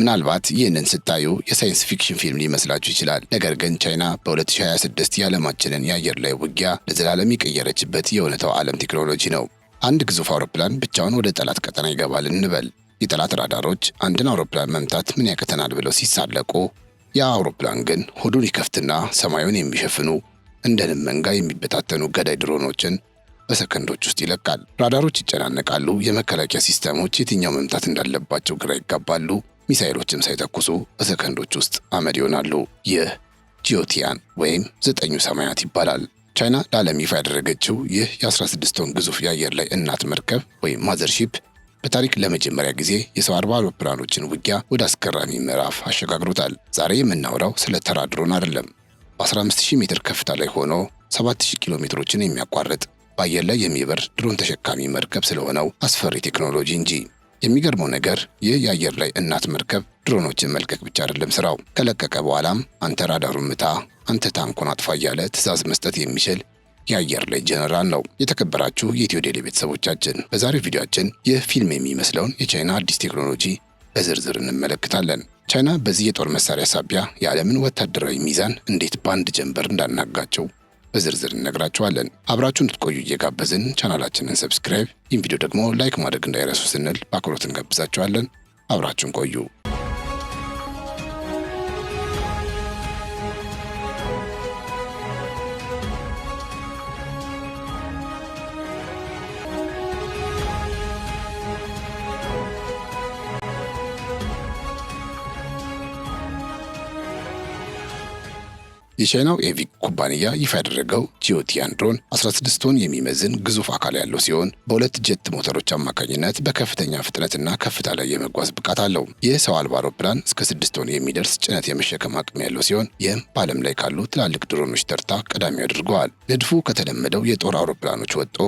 ምናልባት ይህንን ስታዩ የሳይንስ ፊክሽን ፊልም ሊመስላችሁ ይችላል። ነገር ግን ቻይና በ2026 የዓለማችንን የአየር ላይ ውጊያ ለዘላለም የቀየረችበት የእውነታው ዓለም ቴክኖሎጂ ነው። አንድ ግዙፍ አውሮፕላን ብቻውን ወደ ጠላት ቀጠና ይገባል እንበል። የጠላት ራዳሮች አንድን አውሮፕላን መምታት ምን ያቅተናል ብለው ሲሳለቁ፣ ያ አውሮፕላን ግን ሆዱን ይከፍትና ሰማዩን የሚሸፍኑ እንደ ንብ መንጋ የሚበታተኑ ገዳይ ድሮኖችን በሰከንዶች ውስጥ ይለቃል። ራዳሮች ይጨናነቃሉ። የመከላከያ ሲስተሞች የትኛው መምታት እንዳለባቸው ግራ ይጋባሉ። ሚሳኤሎችም ሳይተኩሱ በሰከንዶች ውስጥ አመድ ይሆናሉ። ይህ ጂኦቲያን ወይም 9 ሰማያት ይባላል። ቻይና ለዓለም ይፋ ያደረገችው ይህ የ16 ቶን ግዙፍ የአየር ላይ እናት መርከብ ወይም ማዘርሺፕ በታሪክ ለመጀመሪያ ጊዜ የሰው አልባ አውሮፕላኖችን ውጊያ ወደ አስገራሚ ምዕራፍ አሸጋግሮታል። ዛሬ የምናወራው ስለ ተራ ድሮን አይደለም። በ15000 ሜትር ከፍታ ላይ ሆኖ 7000 ኪሎ ሜትሮችን የሚያቋርጥ በአየር ላይ የሚበር ድሮን ተሸካሚ መርከብ ስለሆነው አስፈሪ ቴክኖሎጂ እንጂ። የሚገርመው ነገር ይህ የአየር ላይ እናት መርከብ ድሮኖችን መልቀቅ ብቻ አይደለም ስራው። ከለቀቀ በኋላም አንተ ራዳሩን ምታ፣ አንተ ታንኩን አጥፋ እያለ ትዕዛዝ መስጠት የሚችል የአየር ላይ ጀነራል ነው። የተከበራችሁ የኢትዮ ዴይሊ ቤተሰቦቻችን፣ በዛሬው ቪዲዮአችን ይህ ፊልም የሚመስለውን የቻይና አዲስ ቴክኖሎጂ በዝርዝር እንመለከታለን። ቻይና በዚህ የጦር መሳሪያ ሳቢያ የዓለምን ወታደራዊ ሚዛን እንዴት በአንድ ጀንበር እንዳናጋቸው በዝርዝር እነግራችኋለን። አብራችሁን እንድትቆዩ እየጋበዝን ቻናላችንን ሰብስክራይብ፣ ይህን ቪዲዮ ደግሞ ላይክ ማድረግ እንዳይረሱ ስንል በአክብሮት እንጋብዛችኋለን። አብራችሁን ቆዩ። የቻይናው ኤቪክ ኩባንያ ይፋ ያደረገው ጂኦቲያን ድሮን 16 ቶን የሚመዝን ግዙፍ አካል ያለው ሲሆን በሁለት ጀት ሞተሮች አማካኝነት በከፍተኛ ፍጥነትና ከፍታ ላይ የመጓዝ ብቃት አለው። ይህ ሰው አልባ አውሮፕላን እስከ 6 ቶን የሚደርስ ጭነት የመሸከም አቅም ያለው ሲሆን ይህም በዓለም ላይ ካሉ ትላልቅ ድሮኖች ተርታ ቀዳሚው ያደርገዋል። ንድፉ ከተለመደው የጦር አውሮፕላኖች ወጥቶ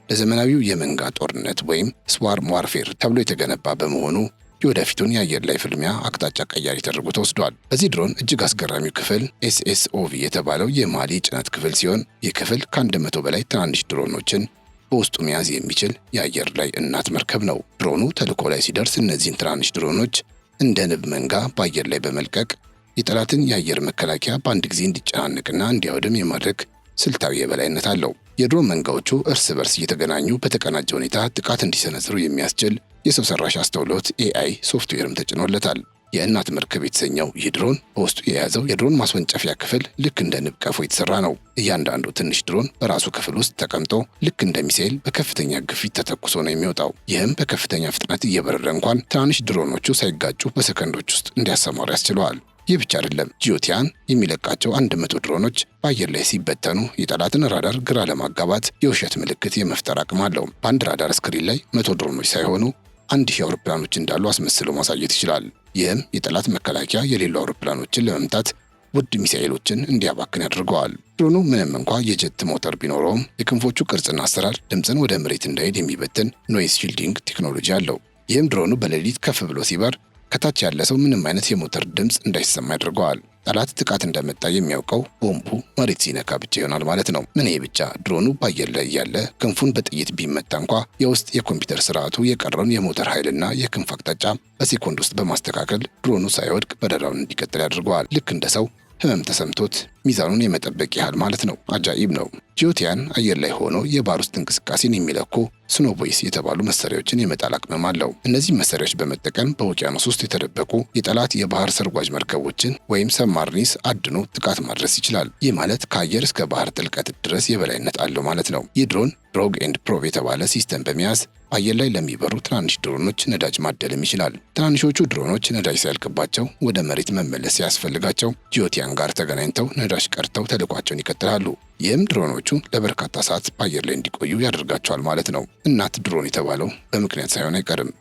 ለዘመናዊው የመንጋ ጦርነት ወይም ስዋርም ዋርፌር ተብሎ የተገነባ በመሆኑ የወደፊቱን የአየር ላይ ፍልሚያ አቅጣጫ ቀያሪ ተደርጎ ተወስዷል። በዚህ ድሮን እጅግ አስገራሚው ክፍል ኤስኤስኦቪ የተባለው የማሊ ጭነት ክፍል ሲሆን ይህ ክፍል ከ100 በላይ ትናንሽ ድሮኖችን በውስጡ መያዝ የሚችል የአየር ላይ እናት መርከብ ነው። ድሮኑ ተልዕኮ ላይ ሲደርስ እነዚህን ትናንሽ ድሮኖች እንደ ንብ መንጋ በአየር ላይ በመልቀቅ የጠላትን የአየር መከላከያ በአንድ ጊዜ እንዲጨናነቅና እንዲያወድም የማድረግ ስልታዊ የበላይነት አለው። የድሮን መንጋዎቹ እርስ በርስ እየተገናኙ በተቀናጀ ሁኔታ ጥቃት እንዲሰነዝሩ የሚያስችል የሰው ሰራሽ አስተውሎት ኤአይ ሶፍትዌርም ተጭኖለታል። የእናት መርከብ የተሰኘው ይህ ድሮን በውስጡ የያዘው የድሮን ማስወንጨፊያ ክፍል ልክ እንደ ንብ ቀፎ የተሰራ ነው። እያንዳንዱ ትንሽ ድሮን በራሱ ክፍል ውስጥ ተቀምጦ ልክ እንደ ሚሳኤል በከፍተኛ ግፊት ተተኩሶ ነው የሚወጣው። ይህም በከፍተኛ ፍጥነት እየበረረ እንኳን ትናንሽ ድሮኖቹ ሳይጋጩ በሰከንዶች ውስጥ እንዲያሰማሩ ያስችለዋል። ይህ ብቻ አይደለም። ጂኦቲያን የሚለቃቸው 100 ድሮኖች በአየር ላይ ሲበተኑ የጠላትን ራዳር ግራ ለማጋባት የውሸት ምልክት የመፍጠር አቅም አለው። በአንድ ራዳር ስክሪን ላይ 100 ድሮኖች ሳይሆኑ 1000 አውሮፕላኖች እንዳሉ አስመስሎ ማሳየት ይችላል። ይህም የጠላት መከላከያ የሌሉ አውሮፕላኖችን ለመምታት ውድ ሚሳኤሎችን እንዲያባክን ያደርገዋል። ድሮኑ ምንም እንኳ የጀት ሞተር ቢኖረውም የክንፎቹ ቅርጽና አሰራር ድምፅን ወደ መሬት እንዳይሄድ የሚበትን ኖይዝ ሺልዲንግ ቴክኖሎጂ አለው። ይህም ድሮኑ በሌሊት ከፍ ብሎ ሲበር ከታች ያለ ሰው ምንም አይነት የሞተር ድምፅ እንዳይሰማ ያደርገዋል። ጠላት ጥቃት እንደመጣ የሚያውቀው ቦምቡ መሬት ሲነካ ብቻ ይሆናል ማለት ነው። ምን ይሄ ብቻ፣ ድሮኑ በአየር ላይ ያለ ክንፉን በጥይት ቢመታ እንኳ የውስጥ የኮምፒውተር ስርዓቱ የቀረውን የሞተር ኃይልና የክንፍ አቅጣጫ በሴኮንድ ውስጥ በማስተካከል ድሮኑ ሳይወድቅ በረራውን እንዲቀጥል ያደርገዋል። ልክ እንደ ሰው ህመም ተሰምቶት ሚዛኑን የመጠበቅ ያህል ማለት ነው። አጃኢብ ነው። ጂኦቲያን አየር ላይ ሆኖ የባህር ውስጥ እንቅስቃሴን የሚለኩ ስኖቦይስ የተባሉ መሳሪያዎችን የመጣል አቅምም አለው። እነዚህ መሳሪያዎች በመጠቀም በውቅያኖስ ውስጥ የተደበቁ የጠላት የባህር ሰርጓጅ መርከቦችን ወይም ሰብማሪንስ አድኖ ጥቃት ማድረስ ይችላል። ይህ ማለት ከአየር እስከ ባህር ጥልቀት ድረስ የበላይነት አለው ማለት ነው። ይህ ድሮን ሮግ ኤንድ ፕሮብ የተባለ ሲስተም በመያዝ አየር ላይ ለሚበሩ ትናንሽ ድሮኖች ነዳጅ ማደልም ይችላል። ትናንሾቹ ድሮኖች ነዳጅ ሲያልቅባቸው ወደ መሬት መመለስ ሲያስፈልጋቸው ጂኦቲያን ጋር ተገናኝተው ነዳጅ ቀርተው ተልዕኳቸውን ይቀጥላሉ። ይህም ድሮኖቹ ለበርካታ ሰዓት በአየር ላይ እንዲቆዩ ያደርጋቸዋል ማለት ነው። እናት ድሮን የተባለው በምክንያት ሳይሆን አይቀርም።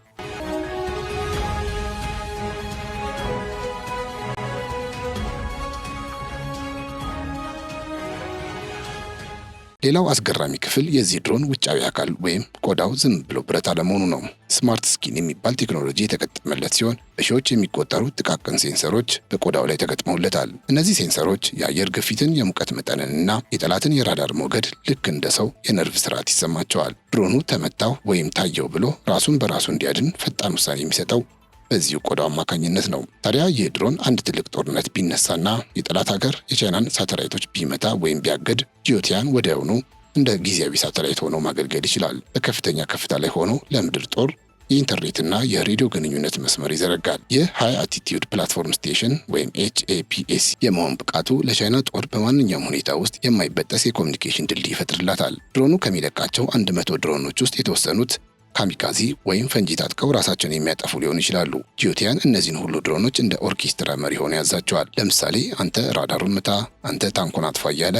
ሌላው አስገራሚ ክፍል የዚህ ድሮን ውጫዊ አካል ወይም ቆዳው ዝም ብሎ ብረት አለመሆኑ ነው። ስማርት ስኪን የሚባል ቴክኖሎጂ የተገጠመለት ሲሆን በሺዎች የሚቆጠሩ ጥቃቅን ሴንሰሮች በቆዳው ላይ ተገጥመውለታል። እነዚህ ሴንሰሮች የአየር ግፊትን፣ የሙቀት መጠንንና የጠላትን የራዳር ሞገድ ልክ እንደ ሰው የነርቭ ስርዓት ይሰማቸዋል። ድሮኑ ተመታው ወይም ታየው ብሎ ራሱን በራሱ እንዲያድን ፈጣን ውሳኔ የሚሰጠው በዚሁ ቆዳው አማካኝነት ነው። ታዲያ ይህ ድሮን አንድ ትልቅ ጦርነት ቢነሳና የጠላት ሀገር የቻይናን ሳተላይቶች ቢመታ ወይም ቢያገድ ጂኦቲያን ወዲያውኑ እንደ ጊዜያዊ ሳተላይት ሆኖ ማገልገል ይችላል። በከፍተኛ ከፍታ ላይ ሆኖ ለምድር ጦር የኢንተርኔትና የሬዲዮ ግንኙነት መስመር ይዘረጋል። ይህ ሃይ አቲቲዩድ ፕላትፎርም ስቴሽን ወይም HAPS የመሆን ብቃቱ ለቻይና ጦር በማንኛውም ሁኔታ ውስጥ የማይበጠስ የኮሚኒኬሽን ድልድይ ይፈጥርላታል። ድሮኑ ከሚለቃቸው 100 ድሮኖች ውስጥ የተወሰኑት ካሚካዚ ወይም ፈንጂ ታጥቀው ራሳቸውን የሚያጠፉ ሊሆኑ ይችላሉ። ጂኦቲያን እነዚህን ሁሉ ድሮኖች እንደ ኦርኬስትራ መሪ ሆኖ ያዛቸዋል። ለምሳሌ አንተ ራዳሩን ምታ፣ አንተ ታንኩን አጥፋ እያለ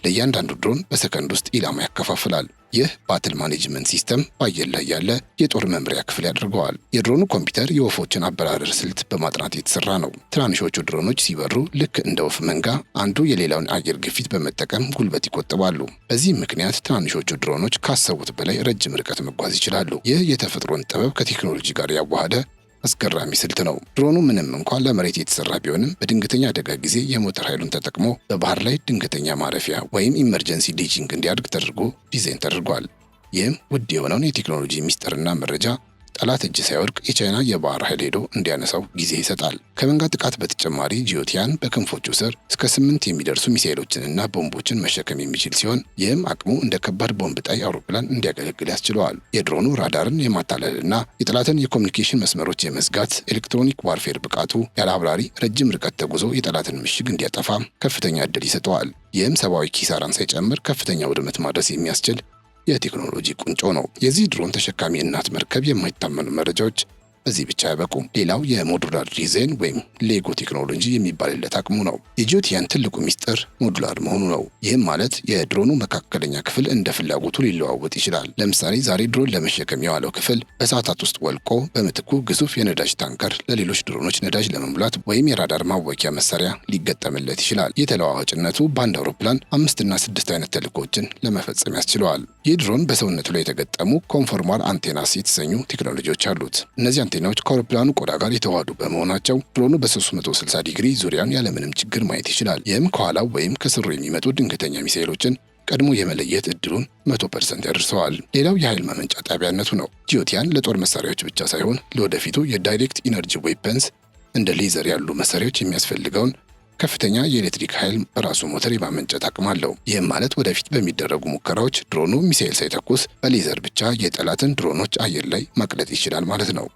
ለእያንዳንዱ ድሮን በሰከንድ ውስጥ ኢላማ ያከፋፍላል። ይህ ባትል ማኔጅመንት ሲስተም በአየር ላይ ያለ የጦር መምሪያ ክፍል ያደርገዋል። የድሮኑ ኮምፒውተር የወፎችን አበራረር ስልት በማጥናት የተሰራ ነው። ትናንሾቹ ድሮኖች ሲበሩ ልክ እንደ ወፍ መንጋ አንዱ የሌላውን አየር ግፊት በመጠቀም ጉልበት ይቆጥባሉ። በዚህም ምክንያት ትናንሾቹ ድሮኖች ካሰቡት በላይ ረጅም ርቀት መጓዝ ይችላሉ። ይህ የተፈጥሮን ጥበብ ከቴክኖሎጂ ጋር ያዋሃደ አስገራሚ ስልት ነው። ድሮኑ ምንም እንኳን ለመሬት የተሰራ ቢሆንም በድንገተኛ አደጋ ጊዜ የሞተር ኃይሉን ተጠቅሞ በባህር ላይ ድንገተኛ ማረፊያ ወይም ኢመርጀንሲ ዲጂንግ እንዲያድግ ተደርጎ ዲዛይን ተደርጓል። ይህም ውድ የሆነውን የቴክኖሎጂ ሚስጥርና መረጃ ጠላት እጅ ሳይወድቅ የቻይና የባህር ኃይል ሄዶ እንዲያነሳው ጊዜ ይሰጣል። ከመንጋ ጥቃት በተጨማሪ ጂኦቲያን በክንፎቹ ስር እስከ 8 የሚደርሱ ሚሳኤሎችንና ቦምቦችን መሸከም የሚችል ሲሆን ይህም አቅሙ እንደ ከባድ ቦምብ ጣይ አውሮፕላን እንዲያገለግል ያስችለዋል። የድሮኑ ራዳርን የማታለልና የጠላትን የኮሚኒኬሽን መስመሮች የመዝጋት ኤሌክትሮኒክ ዋርፌር ብቃቱ ያለ አብራሪ ረጅም ርቀት ተጉዞ የጠላትን ምሽግ እንዲያጠፋ ከፍተኛ ዕድል ይሰጠዋል። ይህም ሰብአዊ ኪሳራን ሳይጨምር ከፍተኛ ውድመት ማድረስ የሚያስችል የቴክኖሎጂ ቁንጮ ነው። የዚህ ድሮን ተሸካሚ እናት መርከብ የማይታመኑ መረጃዎች በዚህ ብቻ አይበቁም። ሌላው የሞዱላር ዲዛይን ወይም ሌጎ ቴክኖሎጂ የሚባልለት አቅሙ ነው። የጂኦቲያን ትልቁ ሚስጥር ሞዱላር መሆኑ ነው። ይህም ማለት የድሮኑ መካከለኛ ክፍል እንደ ፍላጎቱ ሊለዋወጥ ይችላል። ለምሳሌ ዛሬ ድሮን ለመሸከም የዋለው ክፍል በሰዓታት ውስጥ ወልቆ በምትኩ ግዙፍ የነዳጅ ታንከር ለሌሎች ድሮኖች ነዳጅ ለመሙላት ወይም የራዳር ማወኪያ መሳሪያ ሊገጠምለት ይችላል። ይህ ተለዋዋጭነቱ በአንድ አውሮፕላን 5 እና 6 አይነት ተልእኮችን ለመፈጸም ያስችለዋል። ይህ ድሮን በሰውነቱ ላይ የተገጠሙ ኮንፎርማል አንቴናስ የተሰኙ ቴክኖሎጂዎች አሉት። እነዚህ አንቴናዎች ከአውሮፕላኑ ቆዳ ጋር የተዋሃዱ በመሆናቸው ድሮኑ በ360 ዲግሪ ዙሪያን ያለምንም ችግር ማየት ይችላል። ይህም ከኋላው ወይም ከስሩ የሚመጡ ድንገተኛ ሚሳኤሎችን ቀድሞ የመለየት እድሉን 100% ያደርሰዋል። ሌላው የኃይል ማመንጫ ጣቢያነቱ ነው። ጂኦቲያን ለጦር መሳሪያዎች ብቻ ሳይሆን ለወደፊቱ የዳይሬክት ኢነርጂ ዌፐንስ እንደ ሌዘር ያሉ መሳሪያዎች የሚያስፈልገውን ከፍተኛ የኤሌክትሪክ ኃይል በራሱ ሞተር የማመንጨት አቅም አለው። ይህም ማለት ወደፊት በሚደረጉ ሙከራዎች ድሮኑ ሚሳኤል ሳይተኩስ በሌዘር ብቻ የጠላትን ድሮኖች አየር ላይ ማቅለጥ ይችላል ማለት ነው።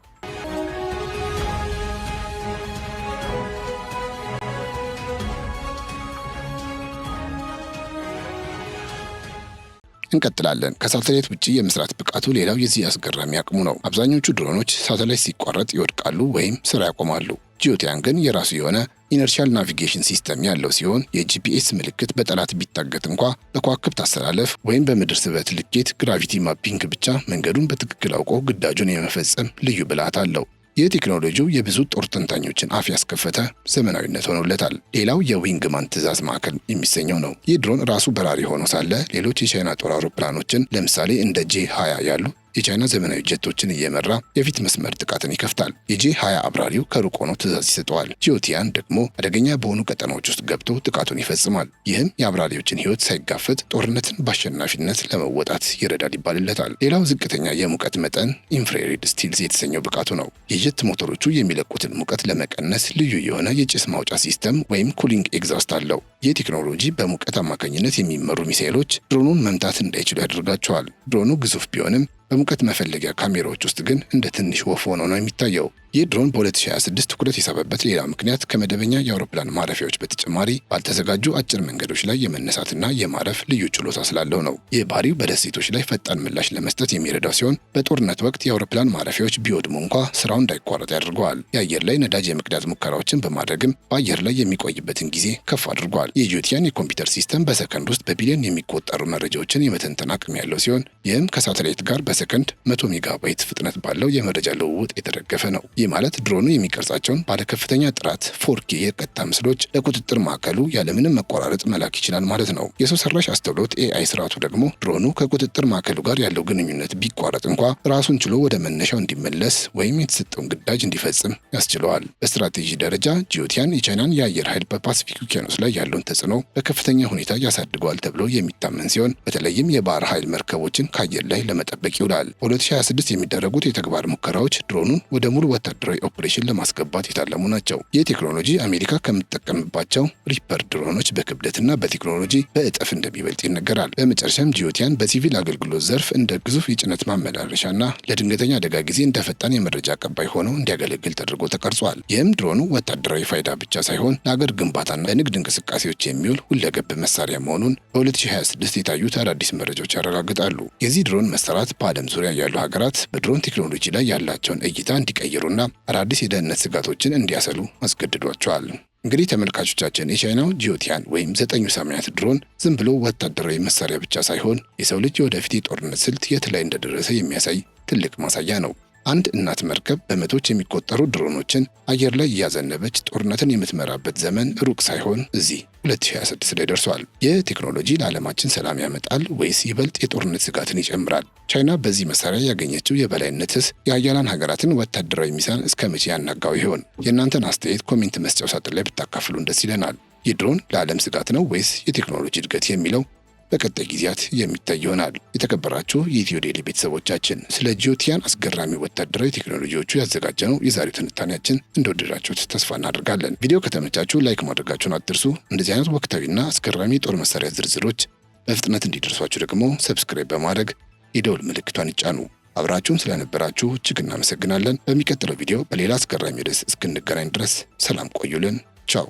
እንቀጥላለን። ከሳተላይት ውጪ የመስራት ብቃቱ ሌላው የዚህ አስገራሚ አቅሙ ነው። አብዛኞቹ ድሮኖች ሳተላይት ሲቋረጥ ይወድቃሉ ወይም ስራ ያቆማሉ። ጂኦቲያን ግን የራሱ የሆነ ኢነርሻል ናቪጌሽን ሲስተም ያለው ሲሆን የጂፒኤስ ምልክት በጠላት ቢታገት እንኳ በከዋክብት አስተላለፍ ወይም በምድር ስበት ልኬት ግራቪቲ ማፒንግ ብቻ መንገዱን በትክክል አውቆ ግዳጁን የመፈጸም ልዩ ብልሃት አለው። ይህ ቴክኖሎጂው የብዙ ጦር ተንታኞችን አፍ ያስከፈተ ዘመናዊነት ሆኖለታል። ሌላው የዊንግማን ትዕዛዝ ማዕከል የሚሰኘው ነው። ይህ ድሮን ራሱ በራሪ ሆኖ ሳለ ሌሎች የቻይና ጦር አውሮፕላኖችን ለምሳሌ እንደ J-20 ያሉ የቻይና ዘመናዊ ጀቶችን እየመራ የፊት መስመር ጥቃትን ይከፍታል። የጄ-20 አብራሪው ከሩቅ ሆኖ ትዕዛዝ ይሰጠዋል። ጂኦቲያን ደግሞ አደገኛ በሆኑ ቀጠናዎች ውስጥ ገብቶ ጥቃቱን ይፈጽማል። ይህም የአብራሪዎችን ሕይወት ሳይጋፈጥ ጦርነትን በአሸናፊነት ለመወጣት ይረዳል ይባልለታል። ሌላው ዝቅተኛ የሙቀት መጠን ኢንፍራሬድ ስቲልስ የተሰኘው ብቃቱ ነው። የጀት ሞተሮቹ የሚለቁትን ሙቀት ለመቀነስ ልዩ የሆነ የጭስ ማውጫ ሲስተም ወይም ኩሊንግ ኤግዛስት አለው። ይህ ቴክኖሎጂ በሙቀት አማካኝነት የሚመሩ ሚሳኤሎች ድሮኑን መምታት እንዳይችሉ ያደርጋቸዋል። ድሮኑ ግዙፍ ቢሆንም በሙቀት መፈለጊያ ካሜራዎች ውስጥ ግን እንደ ትንሽ ወፍ ሆኖ ነው የሚታየው። ይህ ድሮን በ2026 ትኩረት የሳበበት ሌላ ምክንያት ከመደበኛ የአውሮፕላን ማረፊያዎች በተጨማሪ ባልተዘጋጁ አጭር መንገዶች ላይ የመነሳትና የማረፍ ልዩ ችሎታ ስላለው ነው። ይህ ባህሪው በደሴቶች ላይ ፈጣን ምላሽ ለመስጠት የሚረዳው ሲሆን በጦርነት ወቅት የአውሮፕላን ማረፊያዎች ቢወድሙ እንኳ ስራው እንዳይቋረጥ ያደርገዋል። የአየር ላይ ነዳጅ የመቅዳት ሙከራዎችን በማድረግም በአየር ላይ የሚቆይበትን ጊዜ ከፍ አድርጓል። የጂኦቲያን የኮምፒውተር ሲስተም በሰከንድ ውስጥ በቢሊዮን የሚቆጠሩ መረጃዎችን የመተንተን አቅም ያለው ሲሆን ይህም ከሳተላይት ጋር በሰከንድ 100 ሜጋባይት ፍጥነት ባለው የመረጃ ልውውጥ የተደገፈ ነው። ይህ ማለት ድሮኑ የሚቀርጻቸውን ባለ ከፍተኛ ጥራት 4K የቀጥታ ምስሎች ለቁጥጥር ማዕከሉ ያለምንም መቆራረጥ መላክ ይችላል ማለት ነው። የሰው ሰራሽ አስተውሎት AI ስርዓቱ ደግሞ ድሮኑ ከቁጥጥር ማዕከሉ ጋር ያለው ግንኙነት ቢቋረጥ እንኳ ራሱን ችሎ ወደ መነሻው እንዲመለስ ወይም የተሰጠውን ግዳጅ እንዲፈጽም ያስችለዋል። በስትራቴጂ ደረጃ ጂኦቲያን የቻይናን የአየር ኃይል በፓሲፊክ ውቅያኖስ ላይ ያለውን ተጽዕኖ በከፍተኛ ሁኔታ ያሳድገዋል ተብሎ የሚታመን ሲሆን በተለይም የባህር ኃይል መርከቦችን ከአየር ላይ ለመጠበቅ ይውላል። በ2026 የሚደረጉት የተግባር ሙከራዎች ድሮኑን ወደ ሙሉ ወታደራዊ ኦፕሬሽን ለማስገባት የታለሙ ናቸው። ይህ ቴክኖሎጂ አሜሪካ ከምትጠቀምባቸው ሪፐር ድሮኖች በክብደትና በቴክኖሎጂ በእጥፍ እንደሚበልጥ ይነገራል። በመጨረሻም ጂኦቲያን በሲቪል አገልግሎት ዘርፍ እንደ ግዙፍ የጭነት ማመላለሻና ለድንገተኛ አደጋ ጊዜ እንደ ፈጣን የመረጃ አቀባይ ሆኖ እንዲያገለግል ተደርጎ ተቀርጿል። ይህም ድሮኑ ወታደራዊ ፋይዳ ብቻ ሳይሆን ለሀገር ግንባታና ለንግድ እንቅስቃሴዎች የሚውል ሁለገብ መሳሪያ መሆኑን በ2026 የታዩት አዳዲስ መረጃዎች ያረጋግጣሉ። የዚህ ድሮን መሰራት በዓለም ዙሪያ ያሉ ሀገራት በድሮን ቴክኖሎጂ ላይ ያላቸውን እይታ እንዲቀይሩና አዳዲስ የደህንነት ስጋቶችን እንዲያሰሉ አስገድዷቸዋል። እንግዲህ ተመልካቾቻችን የቻይናው ጂኦቲያን ወይም 9 ሰማያት ድሮን ዝም ብሎ ወታደራዊ መሳሪያ ብቻ ሳይሆን የሰው ልጅ የወደፊት የጦርነት ስልት የት ላይ እንደደረሰ የሚያሳይ ትልቅ ማሳያ ነው። አንድ እናት መርከብ በመቶዎች የሚቆጠሩ ድሮኖችን አየር ላይ እያዘነበች ጦርነትን የምትመራበት ዘመን ሩቅ ሳይሆን እዚህ 2026 ላይ ደርሷል። ይህ ቴክኖሎጂ ለዓለማችን ሰላም ያመጣል ወይስ ይበልጥ የጦርነት ስጋትን ይጨምራል? ቻይና በዚህ መሳሪያ ያገኘችው የበላይነትስ የሀያላን ሀገራትን ወታደራዊ ሚዛን እስከ መቼ ያናጋው ይሆን? የእናንተን አስተያየት ኮሜንት መስጫው ሳጥን ላይ ብታካፍሉን ደስ ይለናል። ይህ ድሮን ለዓለም ስጋት ነው ወይስ የቴክኖሎጂ እድገት የሚለው በቀጣይ ጊዜያት የሚታይ ይሆናል። የተከበራችሁ የኢትዮ ዴይሊ ቤተሰቦቻችን ስለ ጂኦቲያን አስገራሚ ወታደራዊ ቴክኖሎጂዎቹ ያዘጋጀነው የዛሬው ትንታኔያችን እንደወደዳችሁት ተስፋ እናደርጋለን። ቪዲዮ ከተመቻችሁ ላይክ ማድረጋችሁን አትርሱ። እንደዚህ አይነት ወቅታዊና አስገራሚ የጦር መሳሪያ ዝርዝሮች በፍጥነት እንዲደርሷችሁ ደግሞ ሰብስክራይብ በማድረግ የደውል ምልክቷን ይጫኑ። አብራችሁን ስለነበራችሁ እጅግ እናመሰግናለን። በሚቀጥለው ቪዲዮ በሌላ አስገራሚ ርዕስ እስክንገናኝ ድረስ ሰላም ቆዩልን። ቻው።